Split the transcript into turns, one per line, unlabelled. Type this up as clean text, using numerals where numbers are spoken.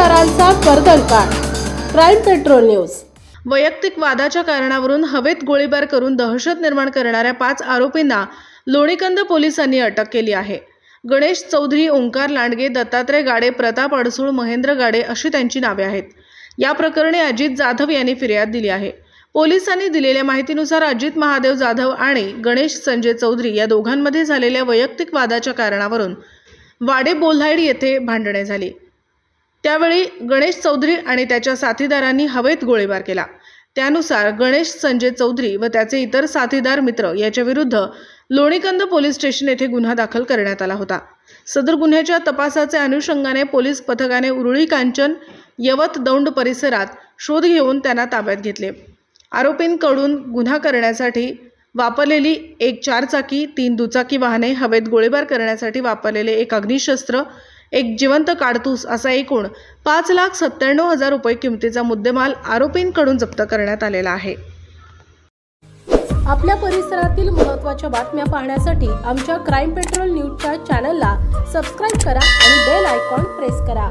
गुन्हेगारांचा कर्दळकाळ। Crime patrol news.
वैयक्तिक वादाच्या कारणावरून हवेत गोळीबार करून दहशत निर्माण करणाऱ्या 5 आरोपींना लोणीकंद पोलिसांनी अटक केली आहे। गणेश चौधरी, ओंकार लांडगे, दत्तात्रय गाडे, प्रताप अडसूळ, महेंद्र गाडे अशी त्यांची नावे आहेत। या प्रकरणी अजित जाधव यांनी फिर्याद दिली आहे। पोलिसांनी दिलेल्या माहितीनुसार अजित महादेव जाधव आणि गणेश संजय चौधरी या दोघांमध्ये झालेल्या वैयक्तिक वादाच्या कारणावरून वाडे बोल्हाईड येथे भांडणे झाली। त्यावेळी गणेश चौधरी आणि त्याच्या साथीदारांनी हवेत गोळीबार केला। त्यानुसार गणेश संजय चौधरी व त्याचे इतर साथीदार मित्र याच्या विरुद्ध लोणीकंद पोलीस स्टेशन येथे गुन्हा दाखल करण्यात आला होता। सदर गुन्ह्याच्या तपासाच्या अनुषंगाने पोलीस पथकाने उरुळी कांचन यवत दौंड परिसरात शोध घेऊन त्यांना ताब्यात घेतले। आरोपींकडून गुन्हा करण्यासाठी वापरलेली एक 4 चाकी, 3 दुचाकी वाहने, हवेत गोळीबार करण्यासाठी वापरलेले एक अग्निशस्त्र, एक जिवंत काडतूस असा एकूण 5,97,000 रुपये किमतीचा मुद्देमाल आरोपींकडून जप्त करण्यात आलेला आहे।
आपल्या परिसरातील महत्त्वाच्या बातम्या पाहण्यासाठी आमच्या क्राईम पेट्रोल न्यूजच्या चॅनलला सबस्क्राइब करा आणि बेल आयकॉन प्रेस करा।